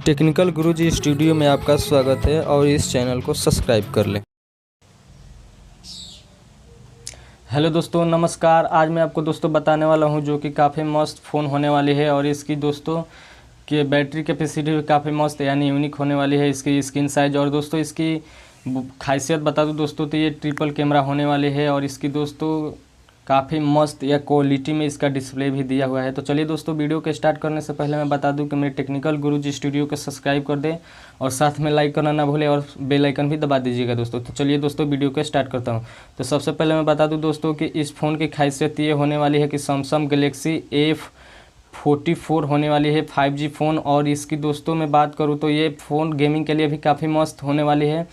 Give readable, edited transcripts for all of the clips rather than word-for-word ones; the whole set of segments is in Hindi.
टेक्निकल गुरुजी स्टूडियो में आपका स्वागत है और इस चैनल को सब्सक्राइब कर लें। हेलो दोस्तों, नमस्कार। आज मैं आपको दोस्तों बताने वाला हूं जो कि काफ़ी मस्त फ़ोन होने वाली है और इसकी दोस्तों कि बैटरी कैपेसिटी भी काफ़ी मस्त यानी यूनिक होने वाली है। इसकी स्क्रीन साइज और दोस्तों इसकी खासियत बता दूं दोस्तों तो ये ट्रिपल कैमरा होने वाली है और इसकी दोस्तों काफ़ी मस्त या क्वालिटी में इसका डिस्प्ले भी दिया हुआ है। तो चलिए दोस्तों, वीडियो को स्टार्ट करने से पहले मैं बता दूं कि मेरे टेक्निकल गुरुजी स्टूडियो को सब्सक्राइब कर दें और साथ में लाइक करना ना भूलें और बेल आइकन भी दबा दीजिएगा दोस्तों। तो चलिए दोस्तों, वीडियो को स्टार्ट करता हूं। तो सबसे पहले मैं बता दूं दोस्तों कि इस फ़ोन की खासियत ये होने वाली है कि सैमसंग गैलेक्सी A44 होने वाली है 5G फ़ोन। और इसकी दोस्तों मैं बात करूँ तो ये फ़ोन गेमिंग के लिए भी काफ़ी मस्त होने वाली है।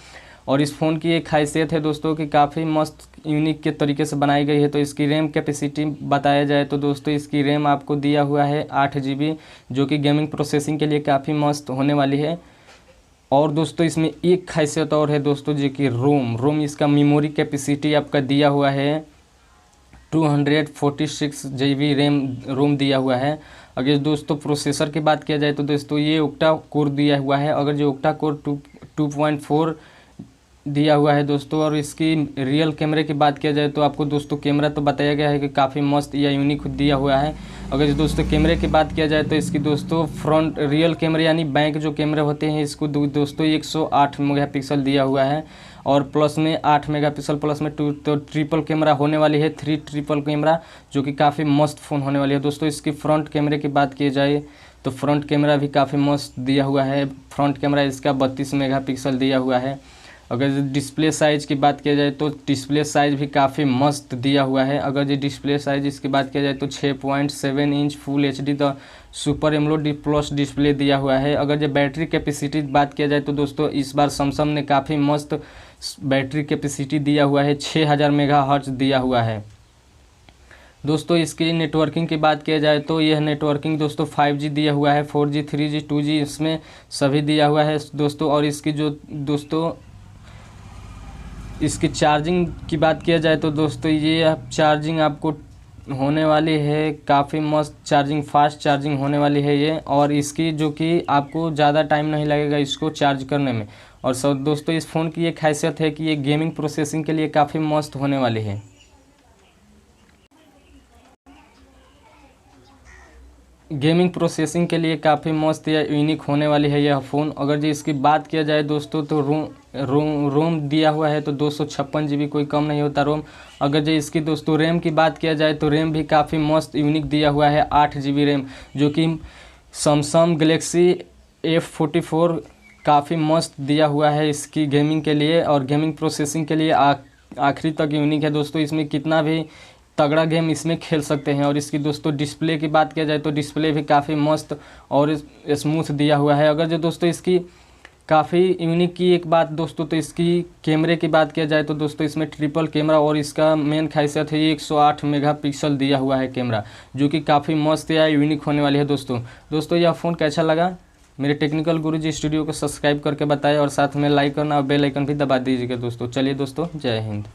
और इस फ़ोन की एक खासियत है दोस्तों कि काफ़ी मस्त यूनिक के तरीके से बनाई गई है। तो इसकी रैम कैपेसिटी बताया जाए तो दोस्तों इसकी रैम आपको दिया हुआ है 8 GB, जो कि गेमिंग प्रोसेसिंग के लिए काफ़ी मस्त होने वाली है। और दोस्तों इसमें एक खासियत और है दोस्तों, जो कि रोम इसका मेमोरी कैपेसिटी आपका दिया हुआ है 246 GB रोम दिया हुआ है। अगर दोस्तों प्रोसेसर की बात किया जाए तो दोस्तों ये ओक्टा कोर दिया हुआ है। अगर जो ओक्टा कोर 2.4 दिया हुआ है दोस्तों। और इसकी रियल कैमरे की बात किया जाए तो आपको दोस्तों कैमरा तो बताया गया है कि काफ़ी मस्त या यूनिक दिया हुआ है। अगर दोस्तों कैमरे की बात किया जाए तो इसकी दोस्तों फ्रंट रियल कैमरे यानी बैक जो कैमरे होते हैं इसको दोस्तों 108 मेगापिक्सल दिया हुआ है और प्लस में 8 मेगापिक्सल प्लस में 2 तो ट्रिपल कैमरा होने वाली है 3 ट्रिपल कैमरा, जो कि काफ़ी मस्त फ़ोन होने वाली है दोस्तों। इसकी फ्रंट कैमरे की बात की जाए तो फ्रंट कैमरा भी काफ़ी मस्त दिया हुआ है। फ्रंट कैमरा इसका 32 मेगापिक्सल दिया हुआ है। अगर डिस्प्ले साइज़ की बात किया जाए तो डिस्प्ले साइज़ भी काफ़ी मस्त दिया हुआ है। अगर जो डिस्प्ले साइज़ इसकी बात किया जाए तो 6.7 inch full HD the super AMOLED plus display दिया हुआ है। अगर जो बैटरी कैपेसिटी बात किया जाए तो दोस्तों इस बार सैमसंग ने काफ़ी मस्त बैटरी कैपेसिटी दिया हुआ है, 6000 मेगाहर्ट्ज़ दिया हुआ है दोस्तों। इसकी नेटवर्किंग की बात किया जाए तो यह नेटवर्किंग दोस्तों 5G दिया हुआ है, 4G 3G 2G इसमें सभी दिया हुआ है दोस्तों। और इसकी जो दोस्तों इसकी चार्जिंग की बात किया जाए तो दोस्तों ये चार्जिंग आपको होने वाली है काफ़ी मस्त चार्जिंग, फास्ट चार्जिंग होने वाली है ये। और इसकी जो कि आपको ज़्यादा टाइम नहीं लगेगा इसको चार्ज करने में। और सब दोस्तों इस फ़ोन की ये खासियत है कि ये गेमिंग प्रोसेसिंग के लिए काफ़ी मस्त होने वाली है। गेमिंग प्रोसेसिंग के लिए काफ़ी मस्त या यूनिक होने वाली है यह फ़ोन। अगर जो इसकी बात किया जाए दोस्तों तो रोम दिया हुआ है तो 256 GB, कोई कम नहीं होता रोम। अगर जो इसकी दोस्तों रैम की बात किया जाए तो रैम भी काफ़ी मस्त यूनिक दिया हुआ है 8 GB रैम, जो कि सैमसंग गैलेक्सी A44 काफ़ी मस्त दिया हुआ है इसकी गेमिंग के लिए और गेमिंग प्रोसेसिंग के लिए आखिरी तक यूनिक है दोस्तों। इसमें कितना भी तगड़ा गेम इसमें खेल सकते हैं। और इसकी दोस्तों डिस्प्ले की बात किया जाए तो डिस्प्ले भी काफ़ी मस्त और स्मूथ दिया हुआ है। अगर जो दोस्तों इसकी काफ़ी यूनिक की एक बात दोस्तों तो इसकी कैमरे की बात किया जाए तो दोस्तों इसमें ट्रिपल कैमरा और इसका मेन खासियत है 108 मेगापिक्सल दिया हुआ है कैमरा, जो कि काफ़ी मस्त या यूनिक होने वाली है दोस्तों यह फ़ोन कैसा लगा मेरे टेक्निकल गुरुजी स्टूडियो को सब्सक्राइब करके बताएं और साथ में लाइक करना और बेल आइकन भी दबा दीजिएगा दोस्तों। चलिए दोस्तों, जय हिंद।